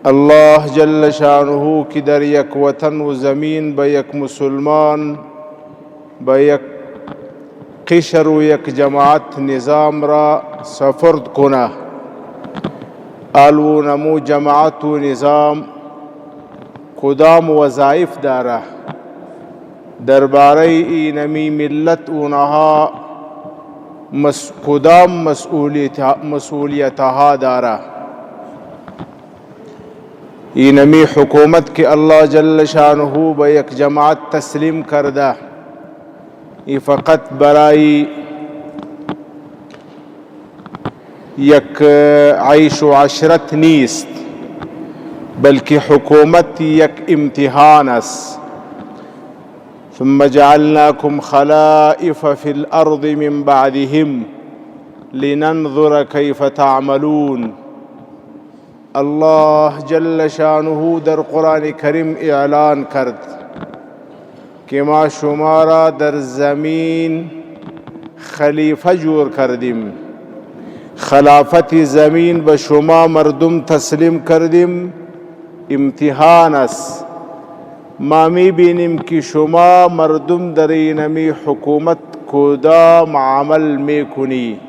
الله جل شانه کی در یک وطن و زمین به یک مسلمان به یک قشر و یک جماعت نظام را سپرد کنه. آلو نمو جماعت و نظام کدام وظائف داره درباره اینمی ملت اونها کدام مسئولیتها داره. اینمی حکومت که الله جل شانه به یک جماعت تسلیم کرده، ای فقط برای یک عیش و عشرت نیست، بلکه حکومت یک امتحان است. ثم جعلناكم خلائف في الأرض من بعدهم لننظر كيف تعملون. الله جل شانه در قرآن کریم اعلان کرد که ما شما را در زمین خلیفه جور کردیم، خلافت زمین به شما مردم تسلیم کردیم، امتحان است. ما می بینیم که شما مردم در اینمی حکومت کدام عمل می کنی،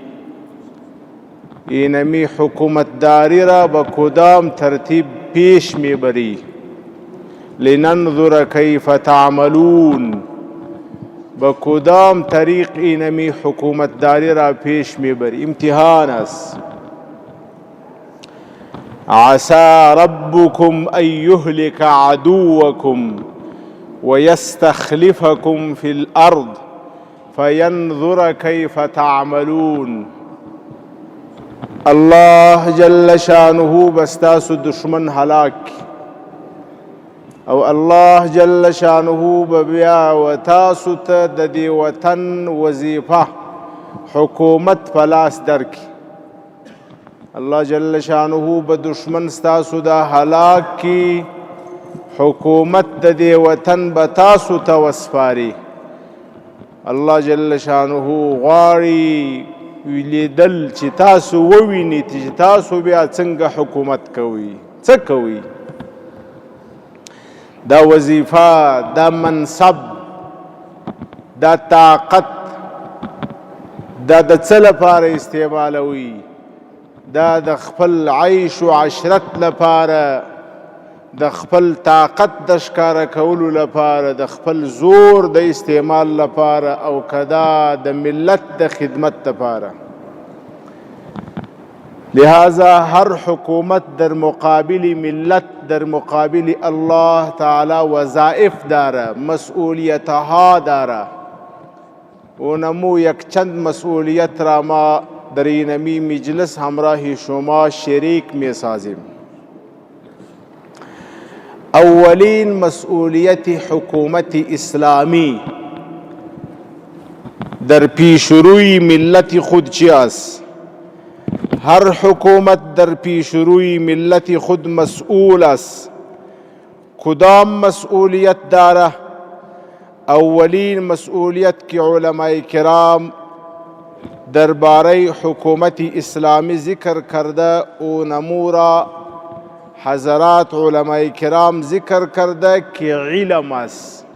اینمی حکومت داری را با کدام ترتیب پیش می بری. لننظر کیف تعملون، با کدام طریق اینمی حکومت داری را پیش می بری، امتحان است. عسى ربكم أن يهلك عدوكم ويستخلفكم في الأرض فينظر كيف تعملون. الله جل شانه بستاس دشمن هلاك، او الله جل شانه ببيا وتاسو تددي وطن وظیفه حکومت پلاس درک. الله جل شانه به دشمن ستاسو دا هلاک کی، حکومت د دې وطن به تاسو ته وسپاري. الله جل شانه غواړي ولیدل چې تاسو وویني چې تاسو بیا څنګه حکومت کوئ، څه کوئ. دا وظیفه، دا منصب، دا طاقت دا د څه لپاره استعمالوي؟ دا د خپل عیش و عشرت لپاره، د خپل طاقت د ښکاره کولو لپاره، د خپل زور د استعمال لپاره، او کدا د ملت د خدمت لپاره. لہذا هر حکومت در مقابل ملت، در مقابل الله تعالی وظائف داره، مسئولیتها داره. و نمو یک چند مسئولیت را ما در اینمی مجلس همراه شما شریک می سازیم. اولین مسئولیت حکومت اسلامی در پیشروی ملت خود چی است؟ هر حکومت در پیشروی ملت خود مسئول است. کدام مسئولیت داره؟ اولین مسئولیت که علماء کرام درباره حکومت اسلامی ذکر کرده و نمورا حضرات علماء کرام ذکر کرده که علم است.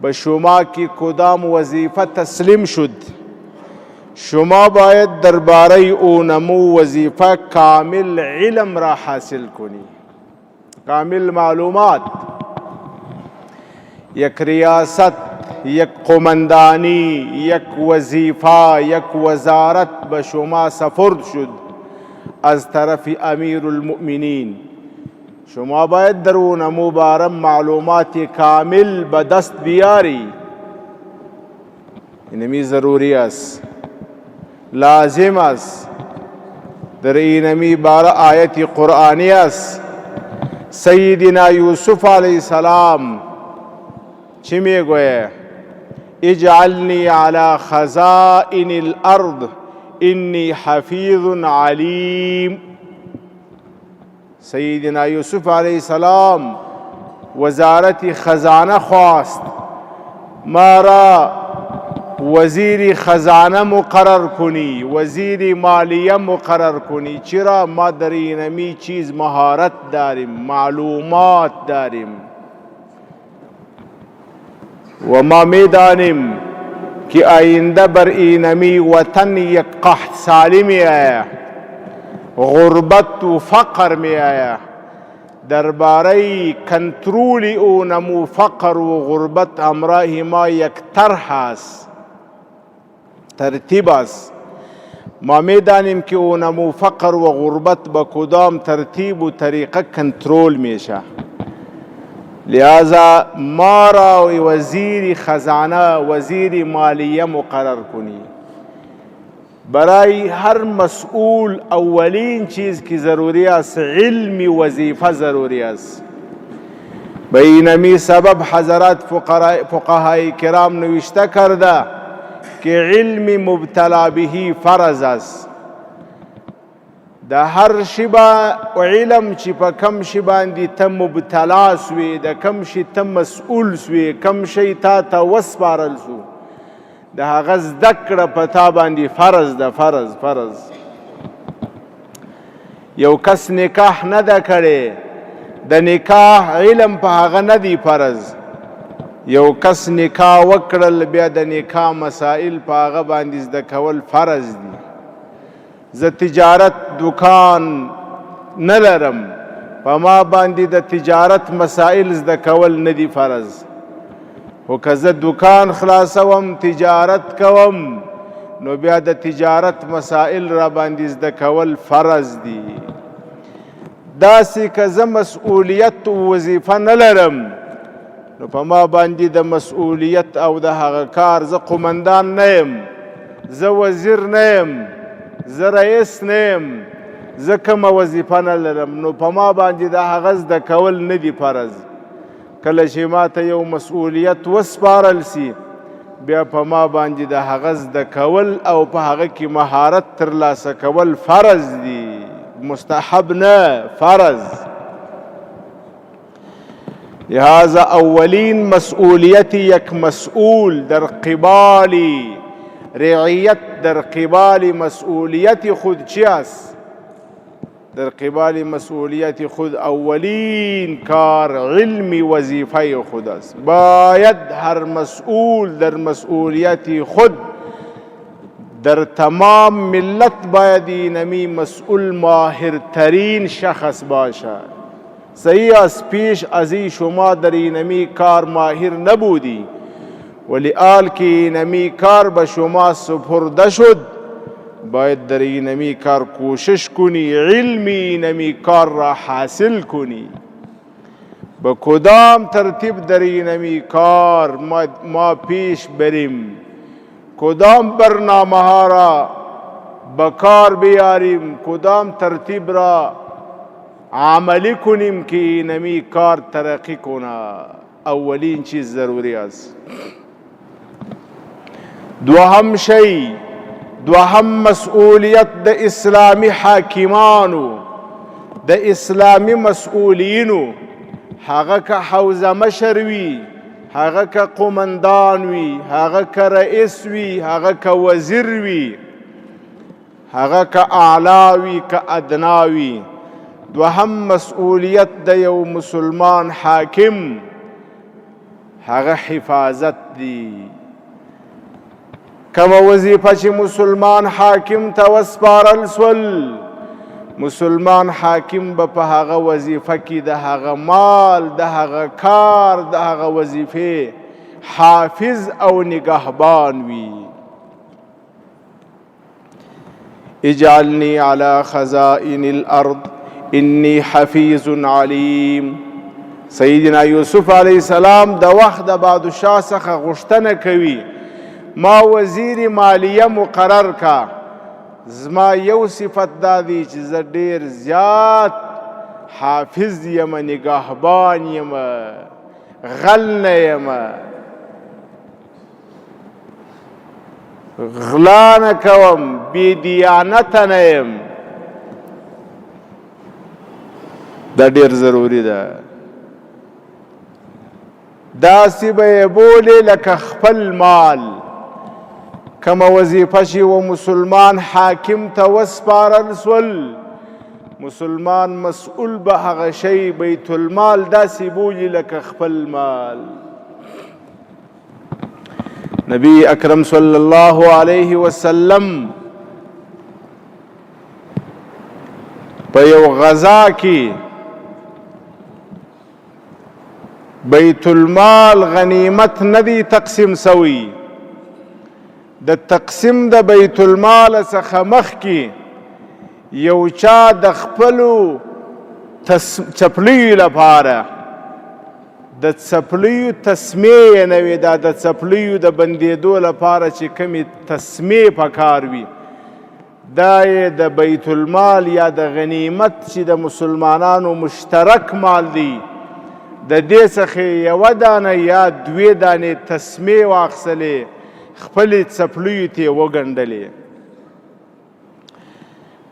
به شما که کدام وظیفه تسلیم شد، شما باید درباره او نمو وظیفه کامل علم را حاصل کنی، کامل معلومات. یک ریاست، یک قماندانی، یک وظیفه، یک وزارت به شما سپرد شد از طرف امیر المؤمنین. شما باید در اون مبارم معلومات کامل به دست بیاری. اینمی ضروری است، لازم است. در اینمی باره آیت قرآنی است. سیدنا یوسف علیه السلام چی میگویه؟ اجعلنی علی خزائن الارض انی حفیظ علیم. سیدنا یوسف علیه السلام وزارت خزانه خواست، ما را وزیر خزانه مقرر کنی، وزیر مالیه مقرر کنی. چرا؟ ما در اینمی چیز مهارت داریم، معلومات داریم و ما میدانیم که آینده بر اینمی وطن یک قحط سالی می آید، غربت و فقر می آید. درباره کنترول او نمو فقر و غربت امراه ما یک طرح است، ترتیب است. ما میدانیم که او نمو فقر و غربت با کدام ترتیب و طریقه کنترل میشه. لہذا ما را وزیر خزانه، وزیر مالیه مقرر کنی. برای هر مسئول اولین چیز که ضروری است علم وظیفه ضروری است. به اینمی سبب حضرات فقهای کرام نوشته کرده که علم مبتلا بهی فرض است. د هر شی با علم چې په کم شی باندې ته مبتلا سوی، د کم شی ته مسئول سوی، کم شی تا ته وسپارل سو، د هغه زده کړه په تا باندې فرض ده. فرض یو کس نکاح نه ده کړی، د نکاح علم په هغه نه دی فرض. یو کس نکاح وکړل، بیا د نکاح مسائل په هغه باندې زده کول فرض دي. زه تجارت دکان نه لرم، په ما باندې د تجارت مسائل زده کول نه دي فرض. خو که زه دکان خلاصوم، تجارت کوم، نو بیا د تجارت مسائل را باندې زده کول فرض دي. داسې که زه مسئولیت و وظیفه نه لرم، نو په ما باندې د مسئولیت او د هغه کار، زه قمندان نه یم، زه وزیر نه یم، زه رئیس نه یم، زه کومه وظیفه نه لرم، نو په ما باندې د هغه زده کول نه دي فرض. کله چې ما ته یو مسئولیت وسپارل سي، بیا په ما باندې د هغه زده کول او په هغه کې مهارت ترلاسه کول فرض دي، مستحب نه، فرض. لہذا اولین مسئولیت یک مسئول در قبال رعیت، در قبال مسئولیت خود چی است؟ در قبال مسئولیت خود اولین کار علم وظیفه خود است. باید هر مسئول در مسئولیت خود، در تمام ملت باید اینمی مسئول ماهرترین شخص باشد. صحیح است پیش ازی شما در اینمی کار ماهر نبودی، ولی آل که اینمی کار به شما سپرده شد، باید در اینمی کار کوشش کنی، علم اینمی کار را حاصل کنی. به کدام ترتیب در اینمی کار ما پیش بریم، کدام برنامه ها را به کار بیاریم، کدام ترتیب را عملی کنیم که اینمی کار ترقی کنه، اولین چیز ضروری است. دوهم مسئولیت د اسلامی حاکمانو، د اسلامی مسئولینو، هغه که حوزه مشر وي، هغه که قمندان وي، هغه که رئیس وي، هغه که وزیر وي، هغه که اعلا وي که ادنا وي. دوهم مسئولیت د یو مسلمان حاکم، هغه حفاظت دی. کما وظیفه چې مسلمان حاکم ته وسپارل سول، مسلمان حاکم به په هغه وظیفه کې د هغه مال، د هغه کار، د هغه وظیفه حافظ او نگهبان وي. اجعلنی علی خزائن الارض انی حفیظ علیم. سیدنا یوسف علیه السلام د وخت د بادشاه څخه غوښتنه کوي، ما وزیر مالیه مقرر کا، زما یو صفت دا دی چې زه ډیر زیات حافظ یم، نگهبان یم، غل نه یم، غلا نه کوم، بی دیانته نه یم. دا ډیر ضروری ده. داسې به یې بولې لکه خپل مال، کومه وظیفه چې و مسلمان حاکم ته وسپارل سول، مسلمان مسئول به هغه شی بیت المال داسې بولي لکه خپل مال. نبی اکرم صلی الله علیه وسلم په یو غزا کې بیت المال غنیمت ندی تقسیم سوی، د تقسیم د بیت المال څخه مخکې یو چا د خپلو چپلیو لپاره د څپلیو تسمې یې نه وي، دا د څپلیو د بندېدو لپاره چې کومې تسمې پکار وي، دا یې د بیت المال یا د غنیمت چې د مسلمانانو مشترک مال دی د دې څخه یوه دانه یا دوې دانې تسمې واخیستلې، خپلې څپلیو ته یې وګنډلې.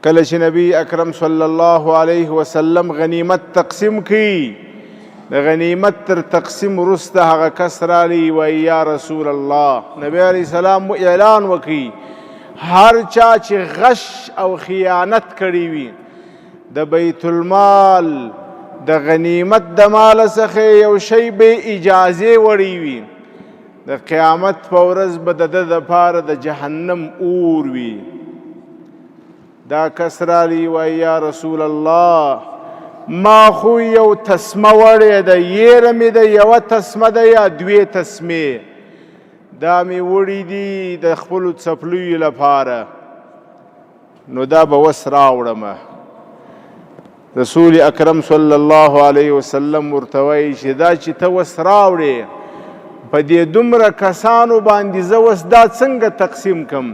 کله چې نبی اکرم صلی الله علیه وسلم غنیمت تقسیم کړي، د غنیمت تر تقسیم وروسته هغه کس رالی وایي یا رسول الله، نبی علیه السلام اعلان وکړي هر چا چې غش او خیانت کړی وي د بیت المال د غنیمت د مال څخه یو شی به اجازې وړی وي، د قیامت په ورځ به د ده دپاره د جهنم اور وي. دا کس رالی وایي یا رسول الله، ما خو یو تسمه وړې ده، یېره مې د یوه تسمه ده یا دوې تسمې، دا مې وړي دي د خپلو څپلیو لپاره، نو دا به وس راوړمه. رسول اکرم صلی الله علیه وسلم ورته وایي چې دا چې ته وس راوړې په دې دومره کسانو باندې زه وس دا څنګه تقسیم کم؟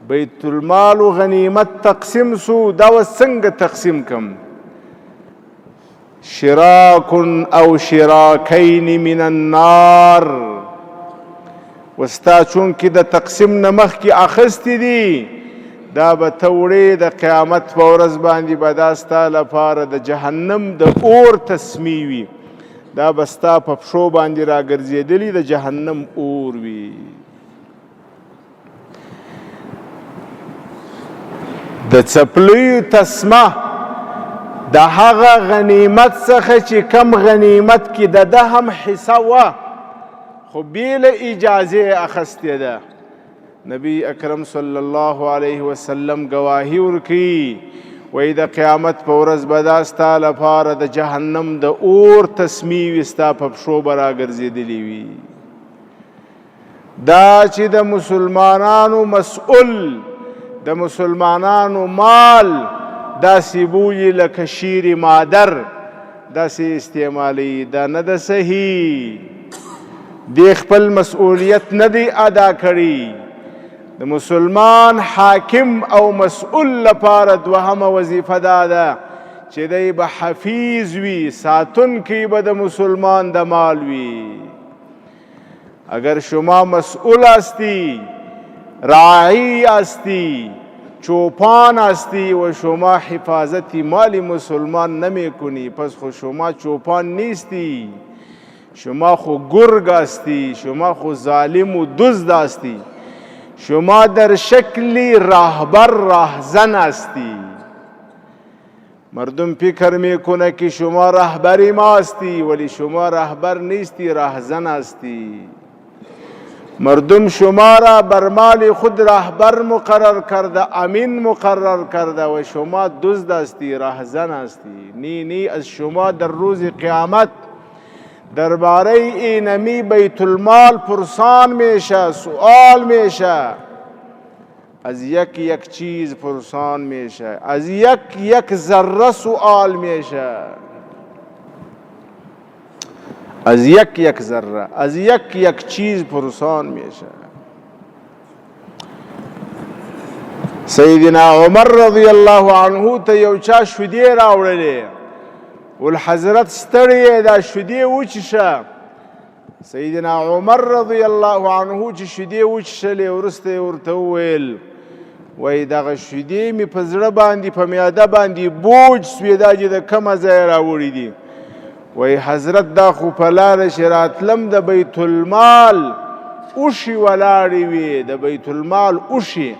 بیت المال و غنیمت تقسیم سو، دا وس څنګه تقسیم کم؟ شراک او شراکین من النار، وستا چونکې د تقسیم نه مخکې اخیستې دي، دا به ته وړې د قیامت په ورځ باندې به دا ستا لپاره د جهنم د اور تسمې وي، دا به ستا په پښو باندې راګرځېدلي د جهنم اور وي. د څپلیو تسمه د هغه غنیمت څخه چې کم غنیمت کې د ده هم حصه وه، خو بیله اجازې اخیستې ده. نبی اکرم صلی الله علیه وسلم گواهی ورکوي، وایي د قیامت په ورځ به دا ستا لپاره د جهنم د اور تسمې وي، ستا په پښو به راګرځېدلي وي. دا چې د مسلمانانو مسئول د مسلمانانو مال داسې بولي لکه شیر مادر، داسې استعمالي، دا نه ده صحیح. دی خپل مسئولیت نه دی ادا کړی. د مسلمان حاکم او مسئول لپاره دوهمه وظیفه دا ده چې دی به حفیظ وي، ساتونکی به د مسلمان د مال وي. اگر شما مسئول هستی، راعی هستی، چوپان هستی و شما حفاظت مال مسلمان نمیکنی، پس خو شما چوپان نیستی، شما خو گرگ هستی، شما خو ظالم و دزد هستی، شما در شکلی راهبر راهزن هستی. مردم فکر میکنه که شما رهبری ما هستی، ولی شما رهبر نیستی، راهزن هستی. مردم شما را بر مال خود رهبر مقرر کرده، امین مقرر کرده و شما دزد هستی، راهزن هستی. نی از شما در روز قیامت درباره اینمی بیت المال پرسان میشه، سؤال میشه، از یک چیز پرسان میشه، از یک ذره سؤال میشه، از یک ذره، از یک چیز پرسان میشه. سیدنا عمر رضی الله عنه ته یو چا شودې راوړلې، والحضرت ستړی دا شودې وچشه. سیدنا عمر رضی الله عنه چې شودې وچشلې وروسته یې ورته وویل، وایي دغه شودې مې په زړه باندې په معده باندې بوج سوې، دا چې د کومه ځایه راوړي دي. وایي حضرت دا خو په لاره چې راتلم د بیت المال اوښې ولاړې وې د بیت المال اوښې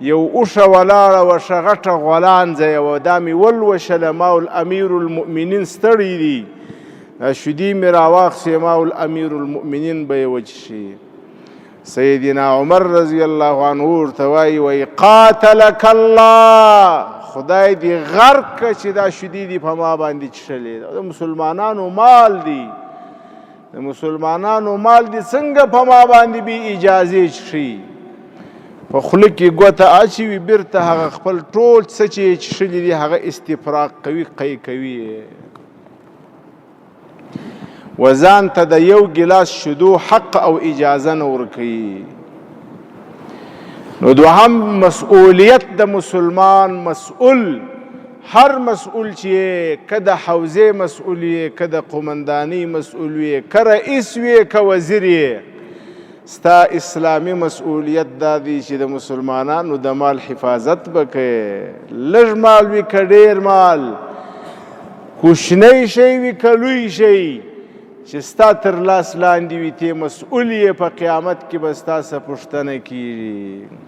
یو اوښه ولاړه وه ښه غټه غولانځه وه دا مې ولوشله ما الامیر المؤمنین ستړی دي دا شیدې مې راواخیستې ما الامیر المؤمنین به یې وچښي سیدنا عمر رضی الله عنه ورته وایي وایي قاتلک الله خدای دې غرق که چې دا شیدې دي په ما باندې څښلې د مسلمانانو مال دی د مسلمانانو مال دي څنګه په ما باندې بې اجازې څښي په خوله کې ګوته اچوي بیرته هغه خپل ټول څه چې یې څښلي دي هغه استفراق کوي قی کوي و ځان ته د یو ګیلاس شیدو حق او اجازه نه ورکوي نو دوهم مسئولیت د مسلمان مسئول هر مسئول چې که د حوزې مسئول یې که د قمندانۍ مسئول یې که رئیس وې که وزیر یې ستا اسلامي مسئولیت دا دی چې د مسلمانانو د مال حفاظت به کوې لږ مال وي که ډېر مال کوچنی شی وي که لوی شی چې ستا تر لاس لاندې وي ته مسئول یې په قیامت کې به ستا څه پوښتنه کېږي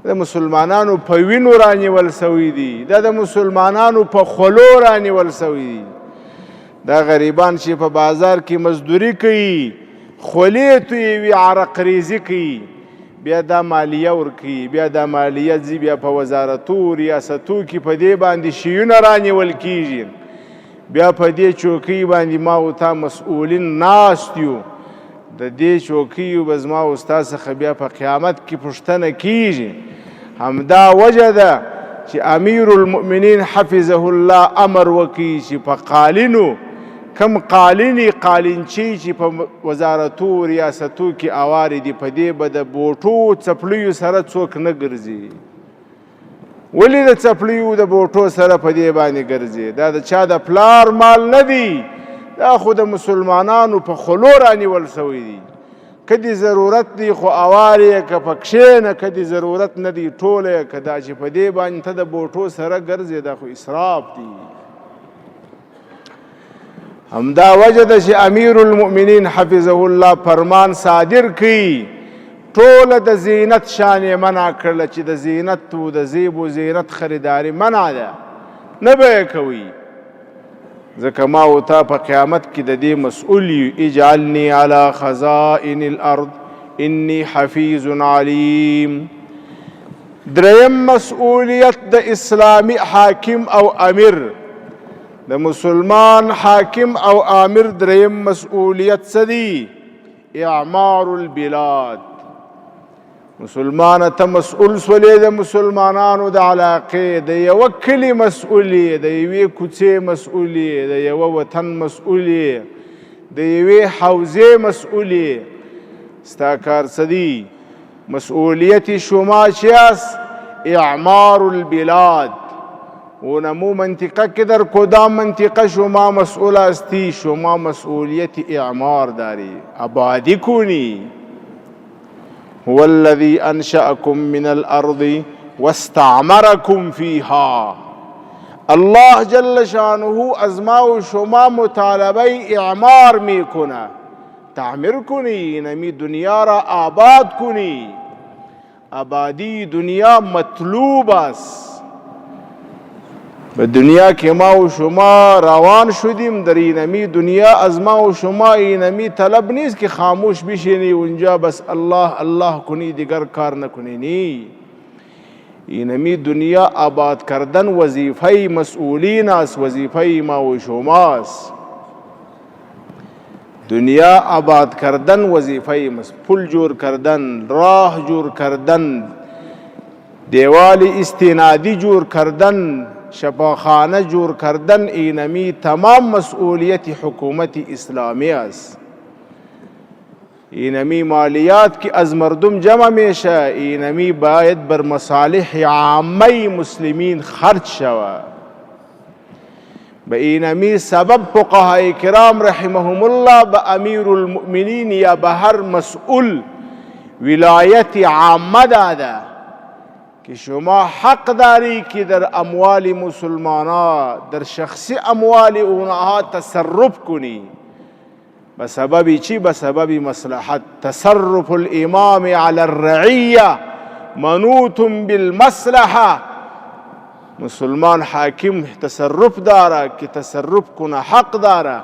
د مسلمانانو په وینو رانیول سوي دي دا د مسلمانانو په خولو رانیول سوي دي دا غریبان چې په بازار کې مزدوري کوي خولې تویوي عرق ریزي کوي بیا دا مالیه ورکوي بیا دا مالیه ځي بیا په وزارتو ریاستو کې په دې باندې شیونه رانیول کېږي بیا په دې چوکۍ باندې ما او تا مسئولین ناست یو د دې چوکیو به زما او ستا څخه بیا په قیامت کې پوښتنه کېږي همدا وجه ده چې امیر المؤمنین حفظه الله امر وکړي چې په قالینو کم قالینې قالینچې چې په وزارتو ریاستو کې اوارې دي په دې به د بوټو څپلیو سره څوک نه ګرځي ولې د څپلیو د بوټو سره په دې باندې ګرځي دا د چا د پلار مال نه دی دا خو د مسلمانانو په خولو رانیول سوی دي که دې ضرورت دی خو اوار یې که په کښېنه که دې ضرورت نه دی ټوله یې که دا چې په دې باندې ته د بوټو سره ګرځې دا خو اسراف دی همدا وجه ده چې امیر المؤمنین حفظه الله فرمان صادر کړي ټوله د زینت شان یې منع کړله چې د زینت و د زیب و زینت خریداري منع ده نه به یې کوي ځکه ما او تا په قیامت کې د دې مسئول یو اجعلني علی خزائن الارض انی حفیظ علیم دریم مسئولیت د اسلامی حاکم او امیر د مسلمان حاکم او امیر دریم مسئولیت څه دی اعمار البلاد مسلمان ته مسئول سولې د مسلمانانو د علاقې د یوه کلي مسئول یې د یوې کوڅې مسئول یې د یوه وطن مسئول یې د یوې حوزې مسئول یې ستا کار څه دی مسئولیت شما چی است اعمار البلاد و نمو منطقه که در کدام منطقه شما مسئول هستی شما مسئولیت اعمار داری آبادی کنی هو الذي انشأكم من الارض واستعمركم فيها الله جل شانه از ما و شما مطالبه اعمار میکنه تعمیر کنی نمی دنیا را آباد کنی آبادی دنیا مطلوب است به دنیا که ما و شما روان شدیم در اینمی دنیا از ما و شما اینمی طلب نیست که خاموش بشینی اونجا بس الله الله کنی دیگر کار نکنی نی اینمی دنیا آباد کردن وظیفه مسئولین است وظیفه ما و شماست دنیا آباد کردن وظیفه پل جور کردن راه جور کردن دیوال استنادی جور کردن شفاخانه جور کردن اینمی تمام مسئولیت حکومت اسلامی است اینمی مالیات که از مردم جمع میشه اینمی باید بر مصالح عامه مسلمین خرج شود به اینمی سبب فقهای کرام رحمهم الله به امیر المؤمنین یا به هر مسئول ولایت عامه داده که شما حق داری که در اموال مسلمانان در شخصی اموال اونها تصرف کنی بسبب چی؟ بسبب مصلحت. تصرف الامام على الرعیه منوط بالمصلحه. مسلمان حاکم تصرف داره که تصرف کنه حق داره،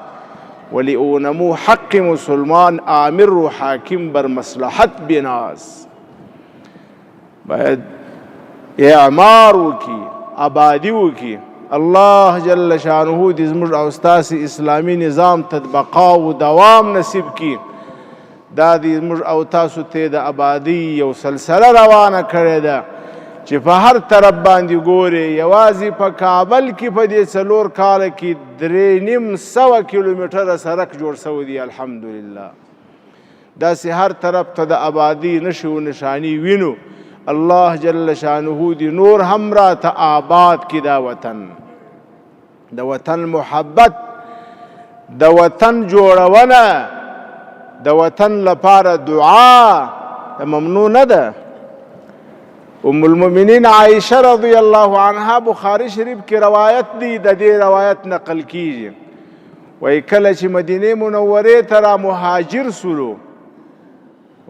ولی اونمو حق مسلمان آمر و حاکم بر مصلحت بناست. باید اعمار وکی، آبادی وکی. الله جل شانه دې زموږ او ستاسې اسلامي نظام ته بقا و دوام نصیب کړي. دا دې زموږ او تاسو ته د آبادۍ یو سلسله روانه کړې ده چې په هر طرف باندې ګورې. یوازې په کابل کې په دې 4 کاله کې 350 کیلومتره سړک جوړ شوی دی الحمدلله. داسې هر طرف ته د آبادۍ نښې و نښانې وینو. الله جل شانه دې نور هم راته آباد کړي دا وطن. د وطن محبت، د وطن جوړونه، د وطن لپاره دعا ممنوع نه ده. ام المؤمنین عائشه رضی الله عنها بخاری شریف کې روایت دی، د دې روایت نقل کیږي. وایي کله چې مدینه منورې ته را مهاجر سولو،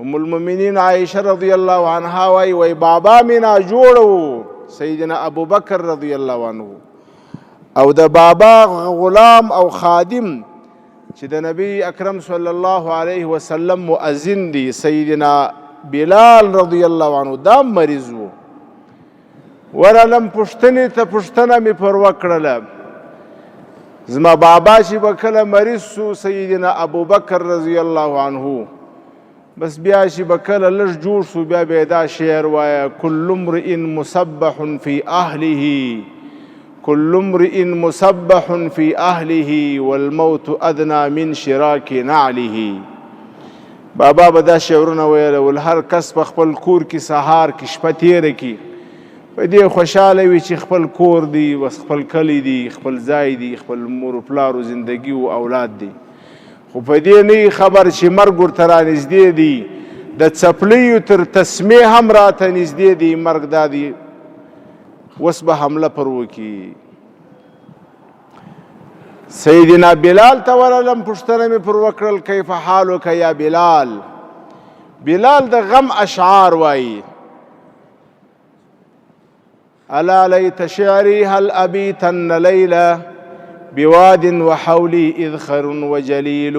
ام المؤمنین عائشه رضی الله عنها وایي بابا مینا جوړو سیدنا ابو بکر رضی الله عنه، او د بابا غلام او خادم چې د نبی اکرم صلی الله علیه وسلم مؤذن دی سیدنا بلال رضی الله عنه، دا مریض و. ورلم پوښتنې ته پوښتنه مې پر وکړله، زما بابا چې به کله مریض سو سیدنا ابوبکر رضی الله عنه، بس بیا چې به کله لږ جوړ سو بیا به دا شعر وایه: کل امرئ مسبح فی اهله، کل امرئ مسبح فی اهله والموت ادنی من شراک نعله. بابا به دا شعرونه ویل، هر کس په خپل کور کې سهار کې شپه تیره کړي، په دې خوشحاله وي چې خپل کور دی، بس خپل کلی دی، خپل ځای دی، خپل مور و پلار و زندگی و اولاد دی. خو په دې نه خبر چې مرګ ورته رانږدې دی، د څپلیو تر تسمې هم راته نږدې دی مرګ. دا دی اوس به حمله پر وکړي. سیدنا بلال ته ورغلم، پوښتنه مې پر وکړل کیف حالک یا بلال. بلال د غم اشعار وایي: الا لیت شعری هل ابیتن لیلا بواد وحولی اذخر وجلیل.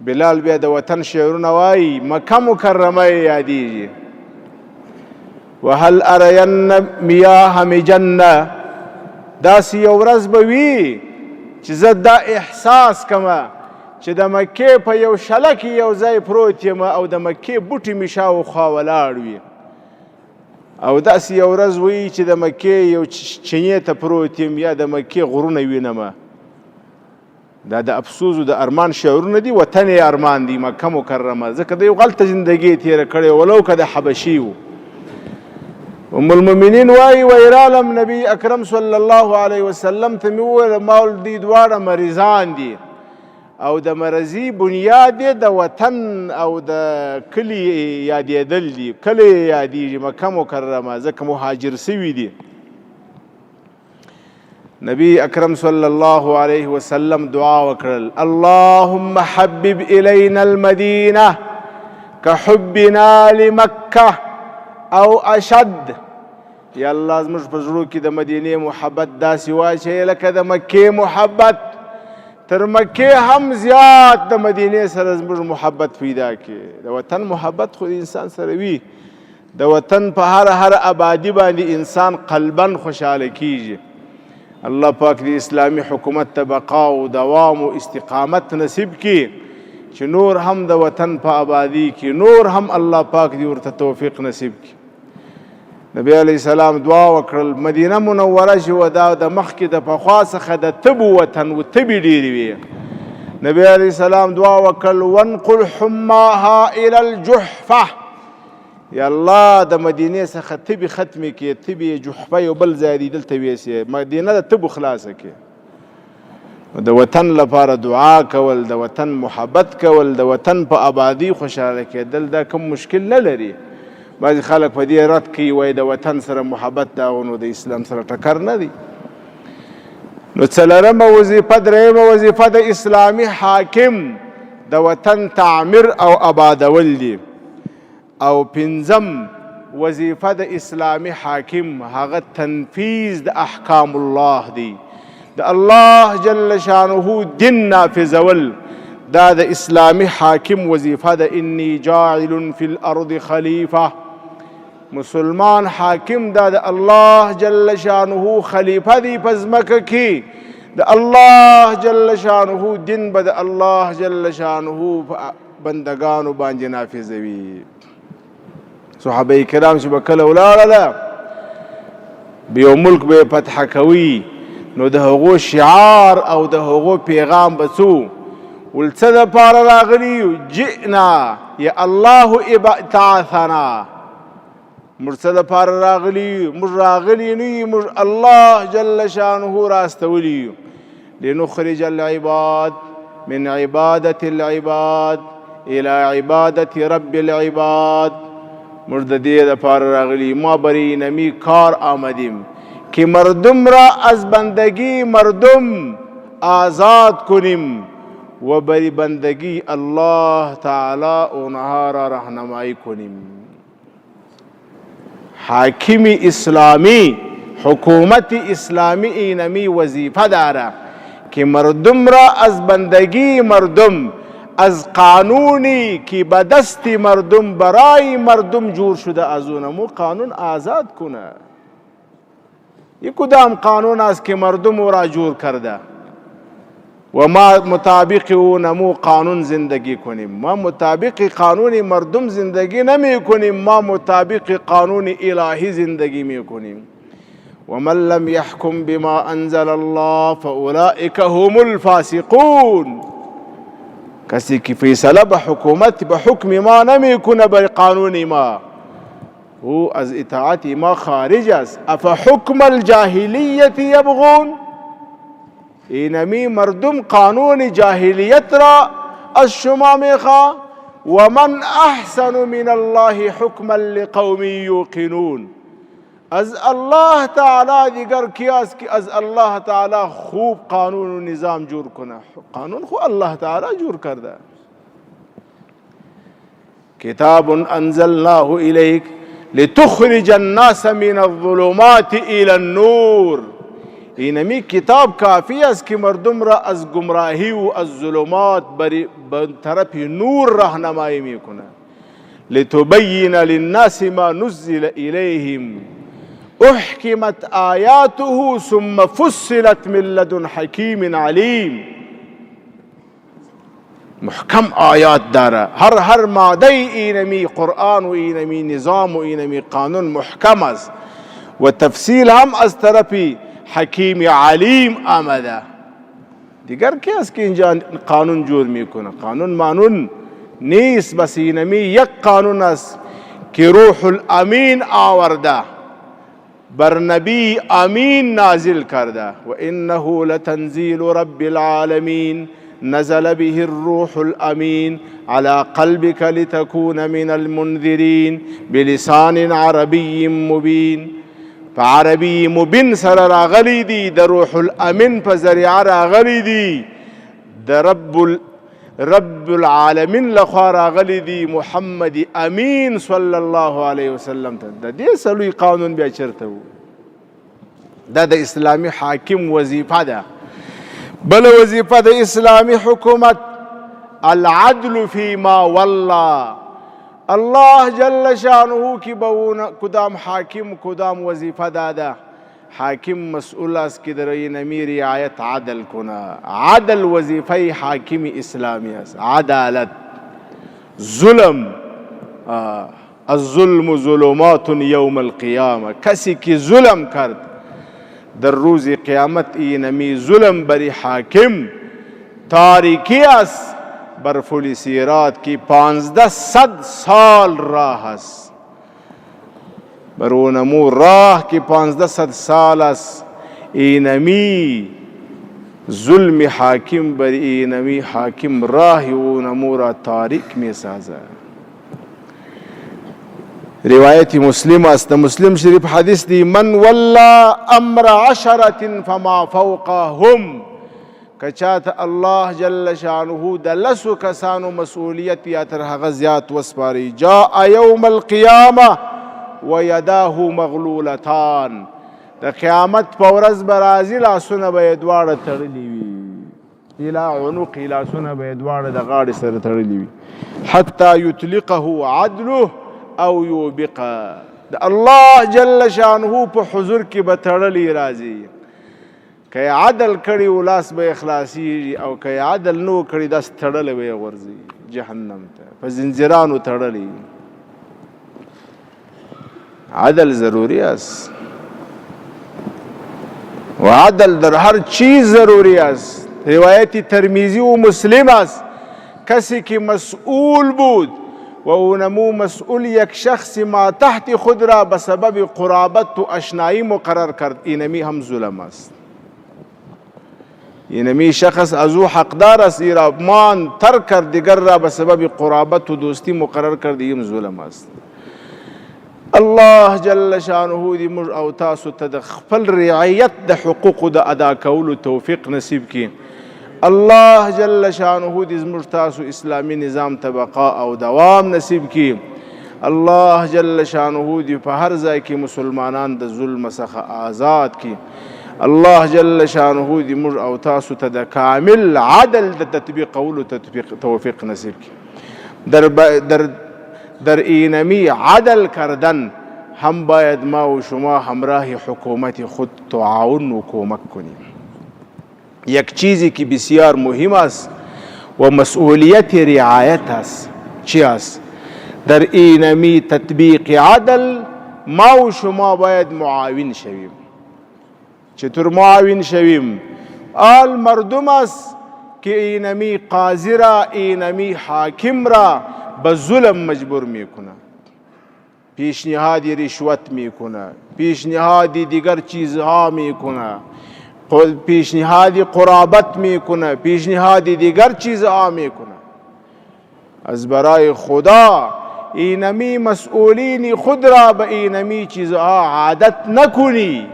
بلال بیا د وطن شعرونه وایي، مکه مکرمه یې یادیږي. وهل ارین میاه مجنه، داسې یو ورځ به وي چې زه دا احساس کمه چې د مکې په یو شله کې یو ځای پروت یم او د مکې بوټي مې شاوخوا ولاړ وي، او داسې یو ورځ وي چې د مکې یو چینې ته پروت یم یا د مکې غرونه وینمه. دا د افسوس و د ارمان شعرونه دي، وطن یې ارمان دی مکه مکرمه، ځکه د یو غلطه زندګي تېره کړې ولو که د حبشي و. ام المؤمنین وایي ویرالم نبی اکرم صلی الله علیه وسلم ته مې وویل ما ول دی دواړه مریضان دي او د مرضي بنیاد یې د وطن او د کلي یادېدل دي. کلی یادېږي مکه مکرمه، ځکه مهاجر سوي دي. نبی اکرم صلی الله علیه وسلم دعا وکړل: اللهم حبب الینا المدینه کحبنا لمکه او اشد. یا الله زموږ په زړو کې د مدینې محبت داسې واچوې لکه د مکې محبت، تر مکې هم زیات د مدینې سره زموږ محبت پیدا کړي. د وطن محبت خو د انسان سره وي، د وطن په هر آبادي باندې انسان قلبا خوشحاله کیږي. الله پاک د اسلامي حکومت ته بقا و دوام و استقامت نصیب کړي چې نور هم د وطن په آبادي کې نور هم الله پاک دې ورته توفیق نصیب کړي. نبی علیه السلام دعا وکړل مدینه منوره چې وه دا د مخکې د پخوا څخه د تبو وطن و تبې ډېرې وې. نبی علیه السلام دعا وکړل وانقل حماها الى الجحفه. یا الله د مدینې څخه تبې ختمې کړې، تبې جحفه یو بل ځای دی دلته ویسې، مدینه د تبو خلاصه کړې. د وطن لپاره دعا کول، د وطن محبت کول، د وطن په آبادي خوشحاله کېدل دا کوم مشکل نه لري. بعضې خلک په دې رد کوي وایي د وطن سره محبت دا نو د اسلام سره ټکر نه دی. نو څلورمه وظیفه درېیمه وظیفه د اسلامي حاکم د وطن تعمیر او آبادول دي او پنځم وظیفه د اسلامي حاکم هغه تنفیذ د احکام الله دی د الله جل شانه دین نافذول دا د اسلامي حاکم وظیفه د انی جاعل فی الارض خلیفه مسلمان حاکم دا د الله جل شانه خلیفه دی په ځمکه کې د الله جل شانه دین به د الله جل شانه بندگانو باندې نافذوي صحابه کرام چې به کله ولاړله به یو ملک به فتح کوي نو د هغو شعار او د هغو پیغام به څو ول څه دپاره راغلي جئنا یا الله ابتعثنا موږ څه دپاره راغلي موږ راغلي نه یو موږ الله جل شانه راستولی یو لنخرج العباد من عبادة العباد إلى عبادة رب العباد موږ د دې دپاره راغلي ما برای نمی کار آمدیم که مردم را از بندگی مردم آزاد کنیم و بری بندگی الله تعالی اونها را راهنمایی کنیم حاکم اسلامی حکومت اسلامی اینمی وظیفه داره که مردم را از بندگی مردم از قانونی که به دست مردم برای مردم جور شده از اونمو قانون آزاد کنه یک کدام قانون است که مردم او را جور کرده و ما مطابق اونمو قانون زندگی کنیم ما مطابق قانون مردم زندگی نمی کنیم ما مطابق قانون الهی زندگی می کنیم ومن لم يحكم بما انزل الله فاولئك هم الفاسقون کسی که فیصله به حکومت به حکم ما نمی کنه به قانون ما او از اطاعت ما خارج است افحکم الجاهلیت یبغون اینمی مردم قانون جاهلیت را از شما میخوا ومن احسن من الله حکما لقوم یوقنون از الله تعالی دیگر کیاست که از الله تعالی خوب قانون و نظام جور کنه قانون خو الله تعالی جور کرده کتاب انزلناه الیک لتخرج الناس من الظلمات الى النور اینمی کتاب کافی است که مردم را از گمراهی و از ظلمات به طرف نور راهنمایی میکنه لتبین للناس ما نزل الیهم احکمت آیاته ثم فصلت من لدن حکیم علیم محکم آیات داره هر ماده اینمی قرآن و اینمی نظام و اینمی قانون محکم است و تفصیل هم از طرف حکیم علیم آمده دیگر کی است که اینجا قانون جور میکنه قانون مانون نیست بس اینمی یک قانون است که روح الامین آورده بر نبی امین نازل کرده و انه لتنزیل رب العالمین نزل به الروح الامین على قلبك لتكون من المنذرین بلسان عربی مبین فعربی مبین سره راغلی دی د روح الامین په ذریعه راغلی دی د رب العالمین لخوا راغلی دی محمد امین صلی الله علیه وسلم ته د دې سلوی قانون بیا چرته و دا د اسلامی حاکم وظیفه ده بل وظیفه د اسلامی حکومت العدل فيما والله الله جل شانه کی بون کدام حاکم کدام وظیفه داده حاکم مسئول است که در این رعایت عدل کنه عدل وظیفه حاکم اسلامی است عدالت ظلم الظلم ظلمات یوم القیامه کسی که ظلم کرد در روز قیامت اینمی ظلم بری حاکم تاریکی است بر فل سیرات کی 1500 سال راه است بر اونمو راه کی 1500 سال است اینمی ظلم حاکم بر اینمی حاکم راه اونمو را تاریک می سازه روایت مسلم است. مسلم شریف حدیث دی من ولا امر عشرة فما فوقهم کچات الله جل شانه د لسو کسانو مسئولیت یا تر هغه زیات وسپاری جاء یوم القیامه ویداه مغلولتان د قیامت په ورځ به راځي لاسونه به یې دواړه تړلي وي الی عنقه لاسونه به یې دواړه د غاړې سره تړلي وي حتی یطلقه عدله او یوبقه د الله جل شانه په حضور کې به تړلی راځي که عدل کړي و لاس به اخلاصي او که عدل نو کړي داس تړلی به یې غورځي جهنم ته په زنځیرانو تړلی عدل ضروری است و عدل در هر چیز ضروری است. روایت ترمیزی و مسلم است کسی که مسئول بود و اونمو مسئول یک شخص ما تحت خود را به سبب قرابت و اشنایی مقرر کرد اینمی هم ظلم است. اینمی شخص از او حقدار است ایرا مان ترک کرد دیگر را به سبب قرابت و دوستی مقرر کرد این ظلم است. الله جل شانه دی موږ او تاسو ته د خپل رعایت د حقوقو د ادا کولو توفیق نصیب کړي. الله جل شانه دی زموږ تاسو اسلامي نظام ته بقا او دوام نصیب کړي. الله جل شانه دی په هر ځای کې مسلمانان د ظلم څخه آزاد کړي. الله جل شانه دی موږ او تاسو ته د کامل عدل د تطبیقولو توفیق نصیب کړي. در اینمی عدل کردن هم باید ما و شما همراه حکومت خود تعاون و کمک کنیم. یک چیزی که بسیار مهم است و مسئولیت رعایت است چی است؟ در اینمی تطبیق عدل ما و شما باید معاون شویم. چطور معاون شویم؟ آل مردم است که اینمی قاضی را اینمی حاکم را به ظلم مجبور میکنه، پیشنهادی رشوت میکنه، پیشنهادی دیگر چیزها میکنه، پیشنهادی قرابت میکنه، پیشنهادی دیگر چیزها میکنه. از برای خدا اینمی مسئولین خود را به اینمی چیزها عادت نکنی.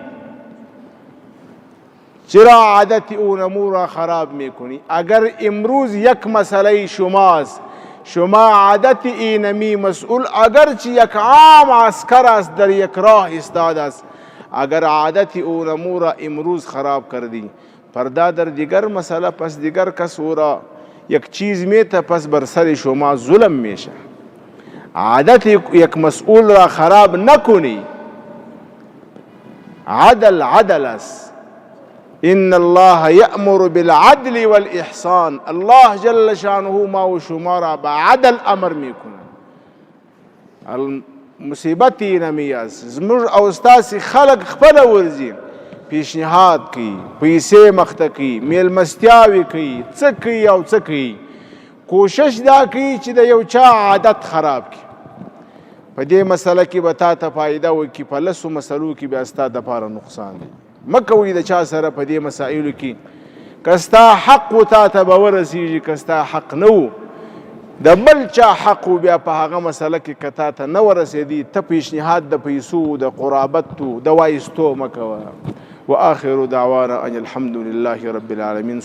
چرا عادت اونمو را خراب میکنی؟ اگر امروز یک مسئله شماست، شما عادت اینمی مسئول اگرچه یک عام عسکر است در یک راه استاد است، اگر عادت اونمو را امروز خراب کردی فردا در دیگر مسئله پس دیگر کس او را یک چیز میته پس بر سر شما ظلم میشه. عادت یک مسئول را خراب نکنی. عدل عدل است. ان الله یأمر بالعدل والاحسان. الله جل شانه ما و شما را به عدل امر میکنه. مصیبت اینمی است زموږ او ستاسې خلق خپله ورځي پیشنهاد کوي، پیسې مخته کوي، میلمستیاوې کوي، څه کوي او څه کوي. کوشش دا کوي چې د یو چا عادت خراب کړي. په دې مسله کې به تا ته فایده وکړي، په لسو مسلو کې بیا ستا دپاره نقصان دی. مه کوئ د چا سره په دې مسایلو کې که ستا حق و تا ته به ورسېږي، که ستا حق نه و د بل چا حق و بیا په هغه مسله کې که تا ته نه ورسېدي ته پیشنهاد د پیسو د قرابتو د وایستو مه کوه. وآخر دعوانا ان الحمد لله رب العالمین.